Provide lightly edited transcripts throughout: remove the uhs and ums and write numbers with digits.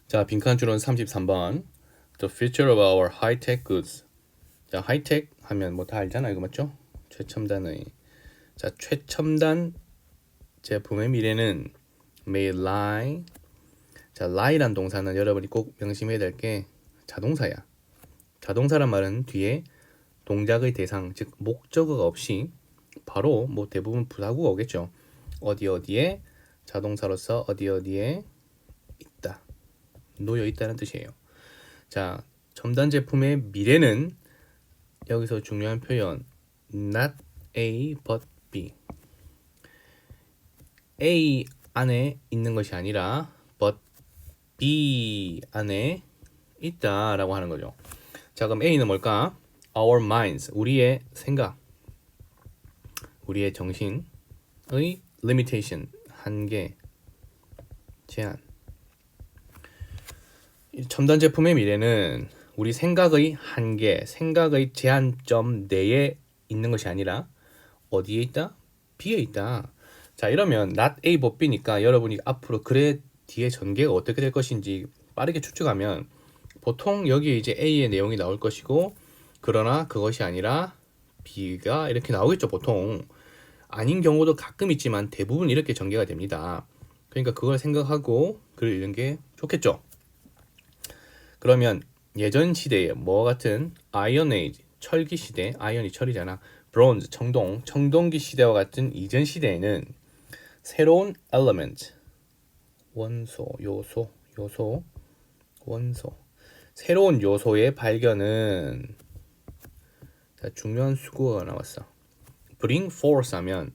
자, 빈칸 줄은 33번. The future of our high-tech goods. 자, 하이텍 하면 뭐 다 알잖아요. 이거 맞죠? 최첨단의. 자, 최첨단 제품의 미래는 may lie. 자, lie란 동사는 여러분이 꼭 명심해야 될 게 자동사야. 자동사란 말은 뒤에 동작의 대상, 즉 목적어가 없이 바로 뭐 대부분 부사구가 오겠죠. 어디 어디에 자동사로서 어디 어디에 있다. 놓여 있다는 뜻이에요. 자, 첨단 제품의 미래는 여기서 중요한 표현 not A but B. A 안에 있는 것이 아니라 but B 안에 있다라고 하는 거죠. 자, 그럼 A는 뭘까? Our minds, 우리의 생각, 우리의 정신의 limitation, 한계, 제한. 첨단 제품의 미래는 우리 생각의 한계, 생각의 제한점 내에 있는 것이 아니라 어디에 있다? B에 있다. 자, 이러면 not A but B니까 여러분이 앞으로 글의 뒤에 전개가 어떻게 될 것인지 빠르게 추측하면 보통 여기에 이제 A의 내용이 나올 것이고, 그러나 그것이 아니라 B가 이렇게 나오겠죠. 보통 아닌 경우도 가끔 있지만 대부분 이렇게 전개가 됩니다. 그러니까 그걸 생각하고 글을 읽는 게 좋겠죠. 그러면 예전 시대에 뭐 같은 아이언 에이지, 철기 시대, 아이언이 철이잖아. 브론즈, 청동기 시대와 같은 이전 시대에는 새로운 element, 원소, 원소, 새로운 요소의 발견은, 자, 중요한 수구가 나왔어. bring forth 하면,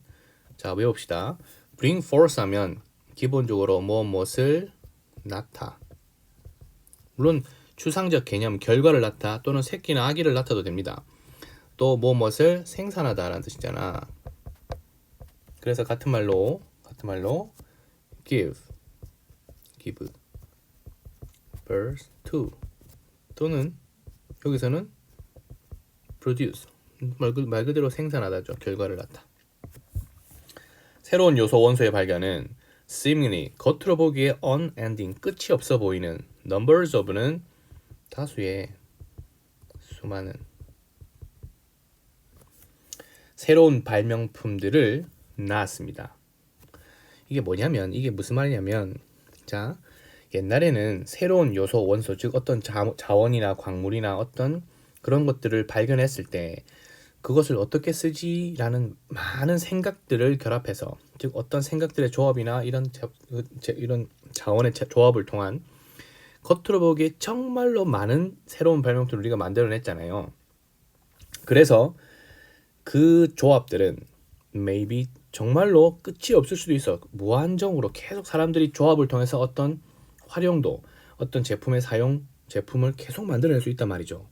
자, 외웁시다. bring forth 하면 기본적으로 무엇을 낳다. 물론 추상적 개념, 결과를 낳다 또는 새끼나 아기를 낳다도 됩니다. 또 무엇을 생산하다라는 뜻이잖아. 그래서 같은 말로 give birth to, 또는 여기서는 produce, 말 그대로 생산하다죠. 결과를 낳다. 새로운 요소 원소의 발견은 seemingly, 겉으로 보기에 unending, 끝이 없어 보이는, numbers of는 다수의, 수많은 새로운 발명품들을 낳았습니다. 이게 뭐냐면, 이게 무슨 말이냐면, 자, 옛날에는 새로운 요소, 원소, 즉 어떤 자원이나 광물이나 어떤 그런 것들을 발견했을 때 그것을 어떻게 쓰지라는 많은 생각들을 결합해서, 즉 어떤 생각들의 조합이나 이런 자원의 조합을 통한 겉으로 보기에 정말로 많은 새로운 발명품을 우리가 만들어냈잖아요. 그래서 그 조합들은 maybe 정말로 끝이 없을 수도 있어. 무한정으로 계속 사람들이 조합을 통해서 어떤 활용도, 어떤 제품의 사용, 제품을 계속 만들어낼 수 있단 말이죠.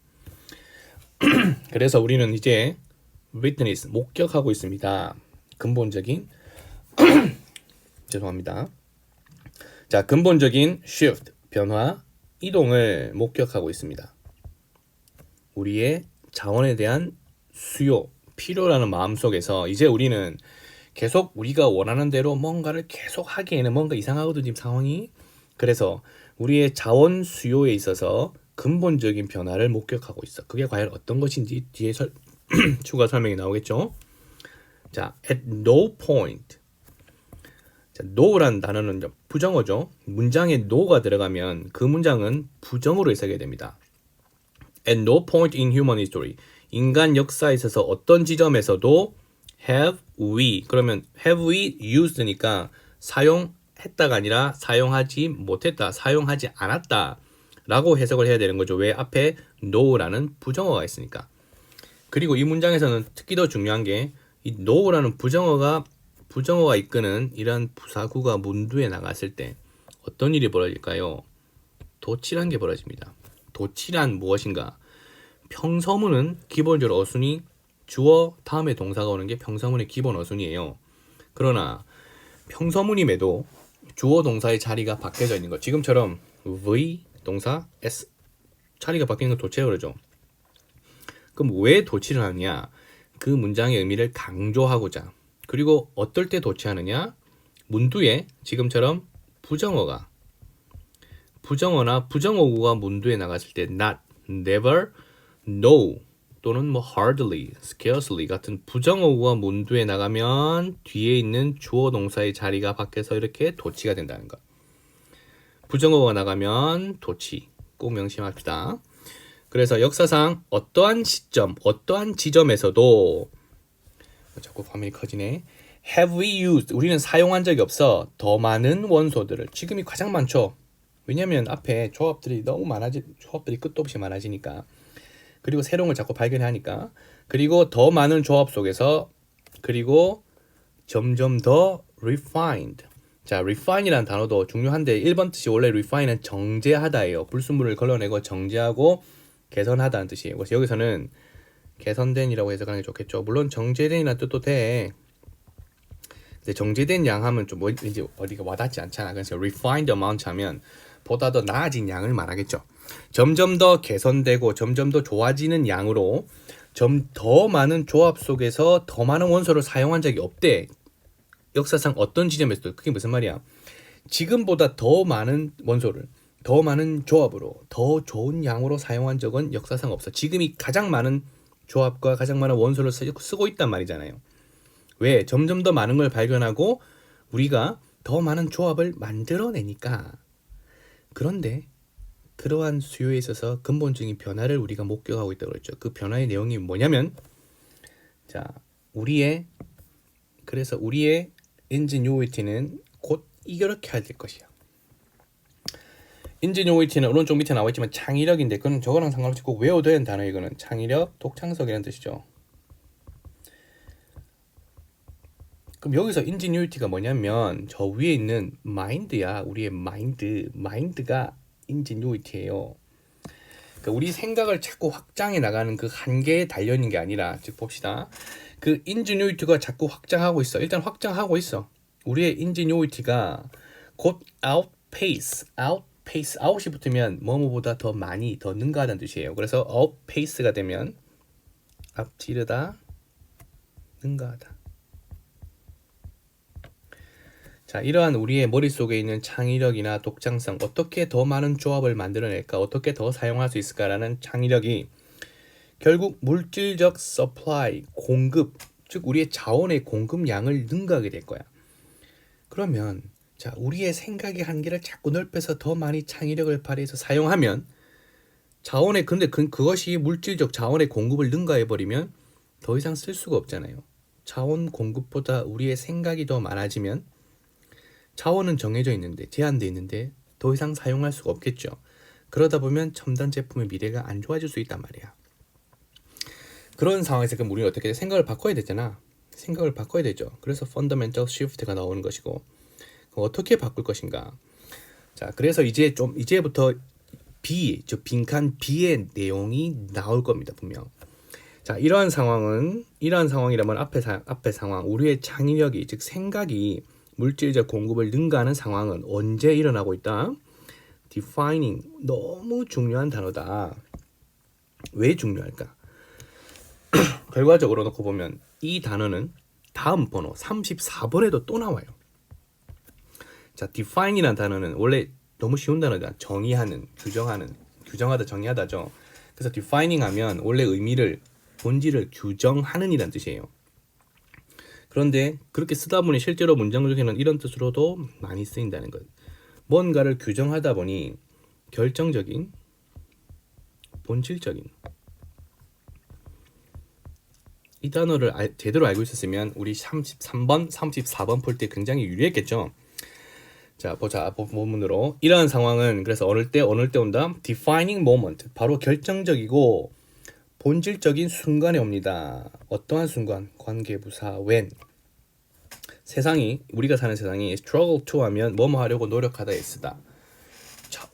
그래서 우리는 이제 witness, 목격하고 있습니다. 근본적인 죄송합니다. 자, 근본적인 shift, 변화, 이동을 목격하고 있습니다. 우리의 자원에 대한 수요, 필요라는 마음속에서 이제 우리는 계속 우리가 원하는 대로 뭔가를 계속 하기에는 뭔가 이상하거든, 지금 상황이. 그래서 우리의 자원 수요에 있어서 근본적인 변화를 목격하고 있어. 그게 과연 어떤 것인지 뒤에 추가 설명이 나오겠죠. 자, at no point. 자, no라는 단어는 부정어죠. 문장에 no가 들어가면 그 문장은 부정어로 해석이 됩니다. At no point in human history. 인간 역사에 있어서 어떤 지점에서도 have we, 그러면 have we used니까 사용했다가 아니라 사용하지 못했다, 사용하지 않았다 라고 해석을 해야 되는 거죠. 왜? 앞에 no라는 부정어가 있으니까. 그리고 이 문장에서는 특히 더 중요한 게 이 no라는 부정어가 이끄는 이런 부사구가 문두에 나갔을 때 어떤 일이 벌어질까요? 도치란 게 벌어집니다. 도치란 무엇인가? 평서문은 기본적으로 어순이 주어 다음에 동사가 오는 게 평서문의 기본 어순이에요. 그러나 평서문임에도 주어 동사의 자리가 바뀌어져 있는 것. 지금처럼 V 동사 S 자리가 바뀌는 건 도치라고 그러죠. 그럼 왜 도치를 하느냐? 그 문장의 의미를 강조하고자. 그리고 어떨 때 도치하느냐? 문두에 지금처럼 부정어나 부정어구가 문두에 나갔을 때 not, never, no 또는 뭐 hardly, scarcely 같은 부정어구가 문두에 나가면 뒤에 있는 주어 동사의 자리가 밖에서 이렇게 도치가 된다는 것. 부정어구가 나가면 도치 꼭 명심합시다. 그래서 역사상 어떠한 시점, 어떠한 지점에서도 자꾸 화면이 커지네. Have we used? 우리는 사용한 적이 없어. 더 많은 원소들을. 지금이 가장 많죠. 왜냐면 앞에 조합들이 조합들이 끝도 없이 많아지니까. 그리고 새로운 걸 자꾸 발견하니까. 그리고 더 많은 조합 속에서 그리고 점점 더 refined. 자, refine이라는 단어도 중요한데 1번 뜻이 원래 refine은 정제하다예요. 불순물을 걸러내고 정제하고 개선하다는 뜻이에요. 그래서 여기서는 개선된이라고 해석하는 게 좋겠죠. 물론 정제된이라는 뜻도 돼. 근데 정제된 양 하면 좀 이제 어디가 와닿지 않잖아. 그래서 refined amount 하면 보다 더 나아진 양을 말하겠죠. 점점 더 개선되고 점점 더 좋아지는 양으로 더 많은 조합 속에서 더 많은 원소를 사용한 적이 없대. 역사상 어떤 지점에서도. 그게 무슨 말이야? 지금보다 더 많은 원소를 더 많은 조합으로 더 좋은 양으로 사용한 적은 역사상 없어. 지금이 가장 많은 조합과 가장 많은 원소를 쓰고 있단 말이잖아요. 왜? 점점 더 많은 걸 발견하고 우리가 더 많은 조합을 만들어내니까. 그런데 그러한 수요에 있어서 근본적인 변화를 우리가 목격하고 있다고 그랬죠. 그 변화의 내용이 뭐냐면 자, 그래서 우리의 ingenuity는 곧 이렇게 될 것이야. ingenuity는 오른쪽 밑에 나와 있지만 창의력인데 그건 저거랑 상관없이 꼭 외워둬야 하는 단어. 이거는 창의력, 독창성이라는 뜻이죠. 그럼 여기서 ingenuity가 뭐냐면 저 위에 있는 mind야. 우리의 mind가 ingenuity예요. 그러니까 우리 생각을 자꾸 확장해 나가는 그 한계에 달려 있는 게 아니라, 즉 봅시다. 그 ingenuity가 자꾸 확장하고 있어. 일단 확장하고 있어. 우리의 ingenuity가 곧 out이 붙으면 뭐뭐보다 더 많이, 더 능가하다는 뜻이에요. 그래서 outpace가 되면 앞지르다, 능가하다. 자, 이러한 우리의 머릿속에 있는 창의력이나 독창성, 어떻게 더 많은 조합을 만들어낼까, 어떻게 더 사용할 수 있을까라는 창의력이 결국 물질적 supply, 공급, 즉 우리의 자원의 공급량을 능가하게 될 거야. 그러면 자, 우리의 생각의 한계를 자꾸 넓혀서 더 많이 창의력을 발휘해서 사용하면 근데 그것이 물질적 자원의 공급을 능가해버리면 더 이상 쓸 수가 없잖아요. 자원 공급보다 우리의 생각이 더 많아지면 자원은 정해져 있는데, 제한돼 있는데 더 이상 사용할 수가 없겠죠. 그러다 보면 첨단 제품의 미래가 안 좋아질 수 있단 말이야. 그런 상황에서 그럼 우리는 어떻게 생각을 바꿔야 되잖아. 생각을 바꿔야 되죠. 그래서 fundamental shift가 나오는 것이고, 어떻게 바꿀 것인가. 자, 그래서 이제부터 빈칸 B의 내용이 나올 겁니다, 분명. 자, 이러한 상황이라면 앞에 상황, 우리의 창의력이, 즉 생각이 물질적 공급을 능가하는 상황은 언제 일어나고 있다? defining, 너무 중요한 단어다. 왜 중요할까? 결과적으로 놓고 보면 이 단어는 다음 번호 34번에도 또 나와요. 자, define이라는 단어는 원래 너무 쉬운 단어다. 정의하는, 규정하다, 정의하다죠. 그래서 defining 하면 원래 의미를, 본질을 규정하는 이란 뜻이에요. 그런데 그렇게 쓰다 보니 실제로 문장 중에는 이런 뜻으로도 많이 쓰인다는 것. 뭔가를 규정하다 보니 결정적인, 본질적인, 이 단어를 제대로 알고 있었으면 우리 33번, 34번 풀 때 굉장히 유리했겠죠. 자, 보자. 본문으로. 이러한 상황은 그래서 어느 때 온다? defining moment. 바로 결정적이고 본질적인 순간에 옵니다. 어떠한 순간? 관계부사 when. 우리가 사는 세상이 struggle to 하면 뭐뭐 하려고 노력하다에 쓰다.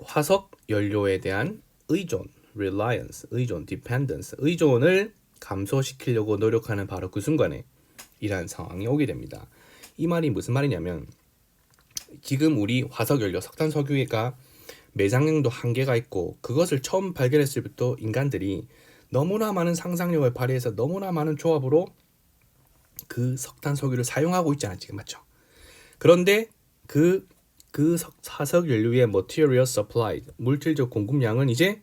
화석 연료에 대한 의존, reliance, dependence, 의존을 감소시키려고 노력하는 바로 그 순간에 이러한 상황이 오게 됩니다. 이 말이 무슨 말이냐면 지금 우리 화석연료, 석탄석유가 매장량도 한계가 있고 그것을 처음 발견했을 때부터 인간들이 너무나 많은 상상력을 발휘해서 너무나 많은 조합으로 그 석탄 석유를 사용하고 있잖아 지금 맞죠? 그런데 그 화석 연료의 material supply 물질적 공급량은 이제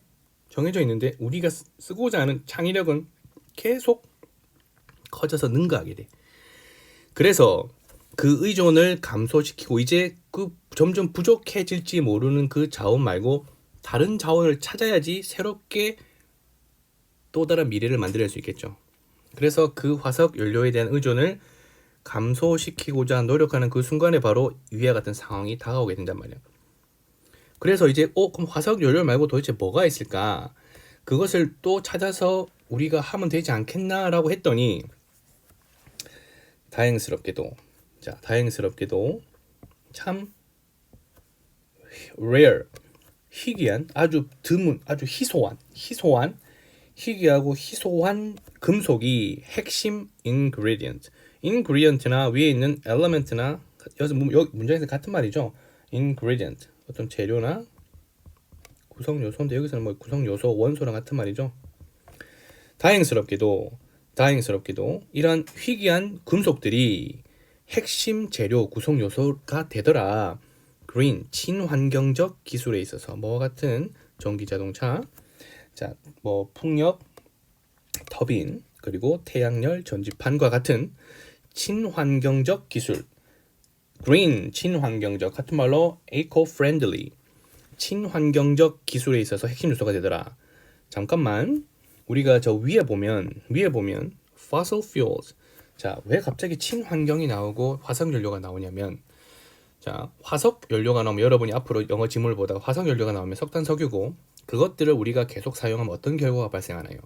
정해져 있는데 우리가 쓰고자 하는 창의력은 계속 커져서 능가하게 돼. 그래서 그 의존을 감소시키고 이제 그 점점 부족해질지 모르는 그 자원 말고 다른 자원을 찾아야지 새롭게 또 다른 미래를 만들어낼 수 있겠죠. 그래서 그 화석 연료에 대한 의존을 감소시키고자 노력하는 그 순간에 바로 위와 같은 상황이 다가오게 된단 말이야. 그래서 이제 그럼 화석 연료 말고 도대체 뭐가 있을까? 그것을 또 찾아서 우리가 하면 되지 않겠나라고 했더니 다행스럽게도 참 rare 희귀한 아주 드문 아주 희귀하고 희소한 금속이 핵심 ingredient나 위에 있는 element나 여기 문장에서 같은 말이죠. ingredient 어떤 재료나 구성 요소인데 여기서는 뭐 구성 요소 원소랑 같은 말이죠. 다행스럽게도 이런 희귀한 금속들이 핵심 재료 구성 요소가 되더라. green 친환경적 기술에 있어서 뭐와 같은 전기 자동차, 뭐 풍력 터빈 그리고 태양열 전지판과 같은 친환경적 기술, green 친환경적 같은 말로 eco-friendly 친환경적 기술에 있어서 핵심 요소가 되더라. 잠깐만 우리가 저 위에 보면 fossil fuels 왜 갑자기 친환경이 나오고 화석 연료가 나오냐면 화석 연료가 나오면 여러분이 앞으로 영어 지문을 보다가 화석 연료가 나오면 석탄 석유고 그것들을 우리가 계속 사용하면 어떤 결과가 발생하나요?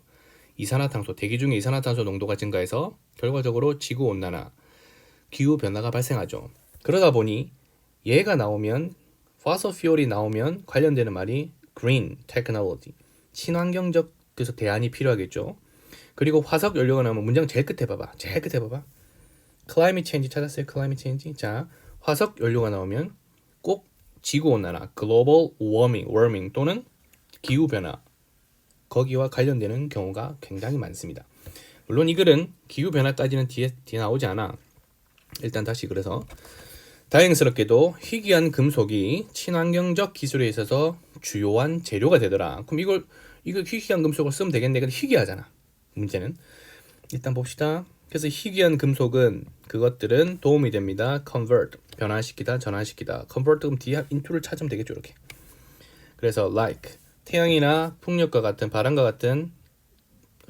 이산화탄소, 대기 중에 이산화탄소 농도가 증가해서 결과적으로 지구온난화, 기후변화가 발생하죠. 그러다 보니 얘가 나오면 fossil fuel이 나오면 관련되는 말이 green technology, 친환경적 그래서 대안이 필요하겠죠. 그리고 화석 연료가 나오면 문장 제일 끝에 봐봐. climate change 찾았어요? climate change. 화석 연료가 나오면 꼭 지구온난화, global warming 또는 기후변화 거기와 관련되는 경우가 굉장히 많습니다. 물론 이 글은 기후변화까지는 뒤에 나오지 않아. 일단 다시 그래서 다행스럽게도 희귀한 금속이 친환경적 기술에 있어서 주요한 재료가 되더라. 그럼 이걸 희귀한 금속을 쓰면 되겠네. 근데 희귀하잖아. 문제는 일단 봅시다. 그래서 희귀한 금속은 그것들은 도움이 됩니다. convert 변화시키다, 전환시키다. convert 그럼 뒤에 into를 찾으면 되겠죠. 이렇게. 그래서 like 태양이나 풍력과 같은 바람과 같은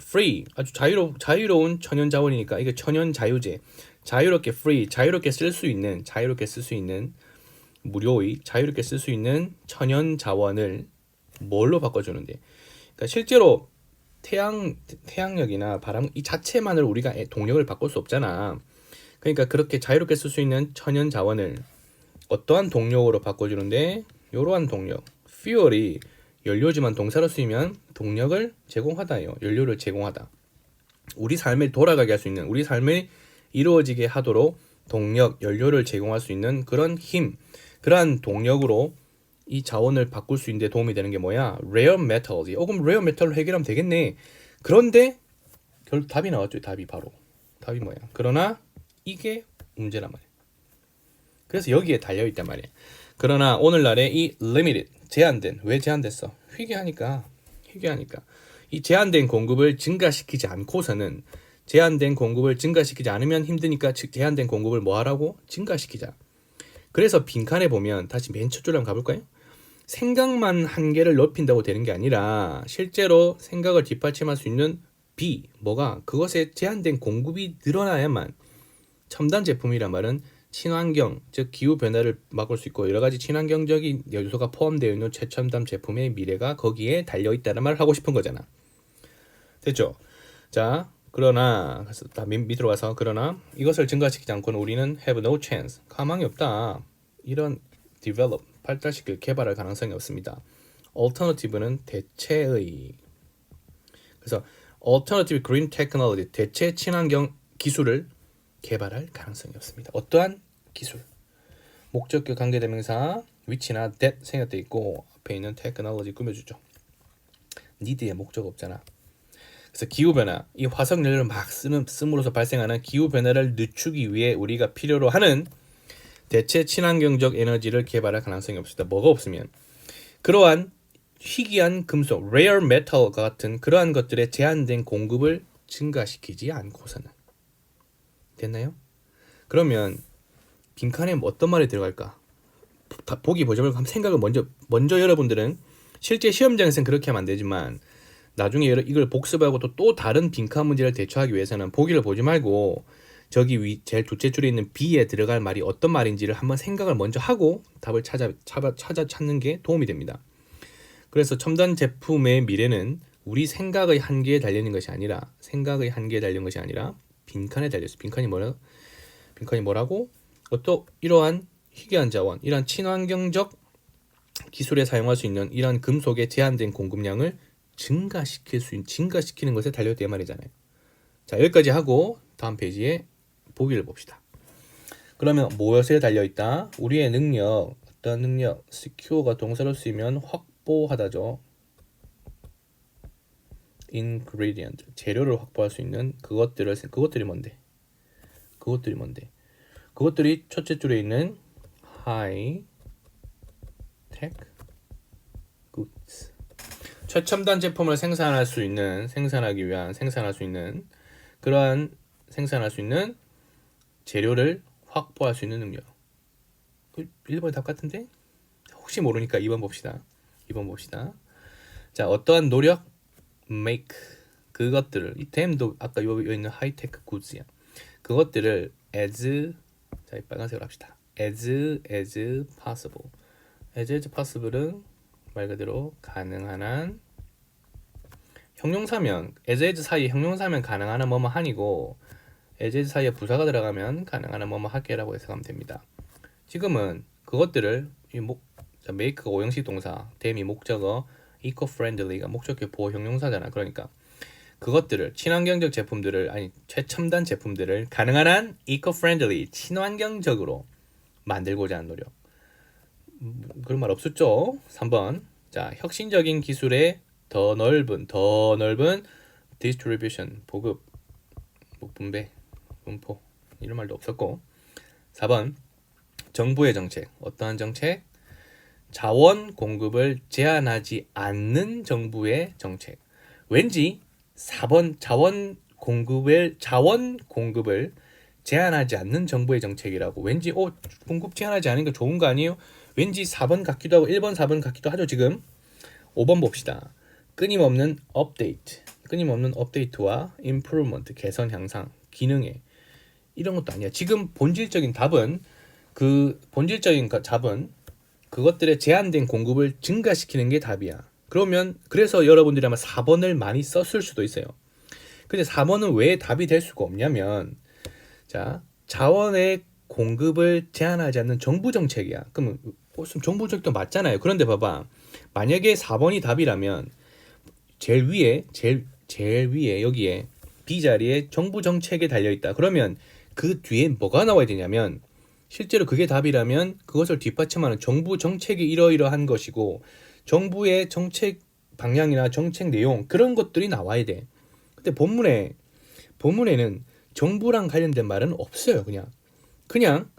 free 아주 자유로운 천연 자원이니까 이게 천연 자유제. 자유롭게 free 자유롭게 쓸 수 있는 무료의 자유롭게 쓸 수 있는 천연 자원을 뭘로 바꿔주는데? 그러니까 실제로 태양력이나 바람 이 자체만으로 우리가 동력을 바꿀 수 없잖아. 그러니까 그렇게 자유롭게 쓸 수 있는 천연 자원을 어떠한 동력으로 바꿔주는데 이러한 동력 fuel이 연료지만 동사로 쓰이면 동력을 제공하다예요. 연료를 제공하다. 우리 삶을 돌아가게 할 수 있는 우리 삶을 이루어지게 하도록 동력, 연료를 제공할 수 있는 그런 힘, 그러한 동력으로 이 자원을 바꿀 수 있는 데 도움이 되는 게 뭐야? rare metals. 그럼 rare metal로 해결하면 되겠네. 그런데 결국 답이 나왔죠. 답이 뭐야? 그러나 이게 문제란 말이야. 그래서 여기에 달려있단 말이야. 그러나 오늘날의 이 limited, 제한된, 왜 제한됐어? 희귀하니까. 이 제한된 공급을 증가시키지 않고서는 제한된 공급을 증가시키지 않으면 힘드니까 제한된 공급을 뭐 하라고? 증가시키자. 그래서 빈칸에 보면 다시 맨 첫 줄로 한번 가볼까요? 생각만 한계를 넓힌다고 되는 게 아니라 실제로 생각을 뒷받침할 수 있는 뭐가? 그것에 제한된 공급이 늘어나야만 첨단 제품이란 말은 친환경, 즉 기후변화를 막을 수 있고 여러 가지 친환경적인 요소가 포함되어 있는 최첨단 제품의 미래가 거기에 달려있다는 말을 하고 싶은 거잖아. 됐죠? 그러나 밑으로 가서 그러나 이것을 증가시키지 않고는 우리는 have no chance, 가망이 없다. 이런 develop, 발달시킬 개발할 가능성이 없습니다. alternative는 대체의. 그래서 alternative green technology, 대체 친환경 기술을 개발할 가능성이 없습니다. 어떠한 기술? 목적격 관계대명사 위치나 that 생략돼 있고 앞에 있는 technology 꾸며주죠. need에 목적 없잖아. 그래서 기후 변화, 이 화석 연료를 막 씀으로써 발생하는 기후 변화를 늦추기 위해 우리가 필요로 하는 대체 친환경적 에너지를 개발할 가능성이 없습니다. 뭐가 없으면 그러한 희귀한 금속, rare metal과 같은 그러한 것들의 제한된 공급을 증가시키지 않고서는. 됐나요? 그러면 빈칸에 어떤 말이 들어갈까? 보기 보지 말고 한번 생각을 먼저 여러분들은 실제 시험장에서는 그렇게 하면 안 되지만 나중에 이걸 복습하고 또 다른 빈칸 문제를 대처하기 위해서는 보기를 보지 말고 저기 제일 둘째 줄에 있는 B에 들어갈 말이 어떤 말인지를 한번 생각을 먼저 하고 답을 찾는 게 도움이 됩니다. 그래서 첨단 제품의 미래는 우리 생각의 한계에 달리는 것이 아니라 빈칸에 달렸어. 빈칸이 뭐라고? 이러한 희귀한 자원, 이러한 친환경적 기술에 사용할 수 있는 이러한 금속의 제한된 공급량을 증가시키는 것에 달려있단 말이잖아요. 자, 여기까지 하고 다음 페이지에 보기를 봅시다. 그러면 무엇에 달려있다? 우리의 능력, 어떤 능력? secure가 동사로 쓰이면 확보하다죠. ingredient, 재료를 확보할 수 있는 그것들이 뭔데? 그것들이 첫째 줄에 있는 high tech goods. 최첨단 제품을 생산할 수 있는 재료를 확보할 수 있는 능력. 1번이 답 같은데? 혹시 모르니까 2번 봅시다. 자, 어떠한 노력? make. 그것들을, 이 댐도 아까 여기 있는 high-tech goods야. 그것들을 as, 자, 이 빨간색으로 합시다. as possible. as possible은 말 그대로 가능한 한, 형용사면 as 사이에 형용사면 가능한 한 뭐뭐 한이고 as 사이에 부사가 들어가면 가능한 한 뭐뭐 하게라고 해석하면 됩니다. 지금은 그것들을 make가 오형식 동사, 댐이 목적어, eco-friendly가 목적격 보호 형용사잖아. 그러니까 그것들을 친환경적 제품들을 최첨단 제품들을 가능한 한 eco-friendly 친환경적으로 만들고자 하는 노력. 그런 말 없었죠? 3번. 자, 혁신적인 기술의 더 넓은 distribution, 보급, 분배, 분포 이런 말도 없었고. 4번. 정부의 정책. 어떠한 정책? 자원 공급을 제한하지 않는 정부의 정책. 왠지 4번 자원 공급을 제한하지 않는 정부의 정책이라고. 왠지 공급 제한하지 않은 거 좋은 거 아니에요? 왠지 4번 같기도 하고 1번 4번 같기도 하죠. 지금 5번 봅시다. 끊임없는 업데이트와 improvement, 개선 향상, 기능에 이런 것도 아니야. 지금 본질적인 답은 그것들의 제한된 공급을 증가시키는 게 답이야. 그래서 여러분들이 아마 4번을 많이 썼을 수도 있어요. 근데 4번은 왜 답이 될 수가 없냐면, 자, 자원의 공급을 제한하지 않는 정부 정책이야. 그러면 정부 정책도 맞잖아요. 그런데 봐봐. 만약에 4번이 답이라면 제일 위에 여기에 B 자리에 정부 정책에 달려있다. 그러면 그 뒤에 뭐가 나와야 되냐면, 실제로 그게 답이라면 그것을 뒷받침하는 정부 정책이 이러이러한 것이고 정부의 정책 방향이나 정책 내용 그런 것들이 나와야 돼. 근데 본문에는 정부랑 관련된 말은 없어요. 그냥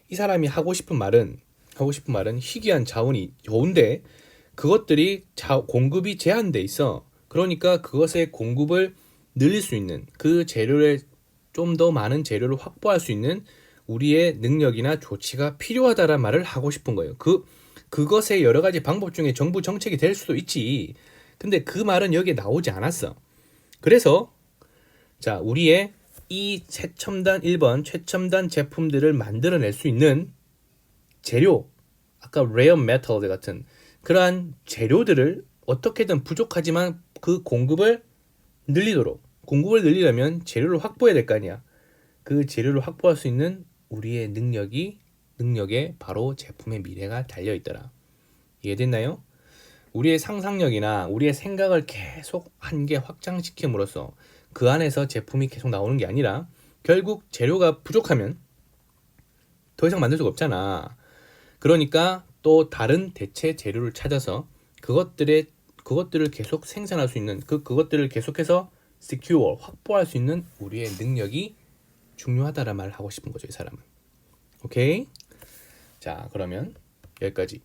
이 사람이 하고 싶은 말은 희귀한 자원이 좋은데 그것들이 공급이 제한돼 있어. 그러니까 그것의 공급을 늘릴 수 있는 그 재료를 좀 더 많은 재료를 확보할 수 있는 우리의 능력이나 조치가 필요하다라는 말을 하고 싶은 거예요. 그것의 여러 가지 방법 중에 정부 정책이 될 수도 있지. 근데 그 말은 여기에 나오지 않았어. 그래서 자, 우리의 이 최첨단 제품들을 만들어낼 수 있는 재료, 아까 rare metal 같은 그러한 재료들을 어떻게든 부족하지만 그 공급을 늘리려면 재료를 확보해야 될 거 아니야. 그 재료를 확보할 수 있는 우리의 능력에 바로 제품의 미래가 달려있더라. 이해됐나요? 우리의 상상력이나 우리의 생각을 계속 한계 확장시킴으로써 그 안에서 제품이 계속 나오는 게 아니라 결국 재료가 부족하면 더 이상 만들 수가 없잖아. 그러니까 또 다른 대체 재료를 찾아서 그것들을 계속 생산할 수 있는 그것들을 계속해서 secure, 확보할 수 있는 우리의 능력이 중요하다라는 말을 하고 싶은 거죠, 이 사람은. 오케이? 자, 그러면 여기까지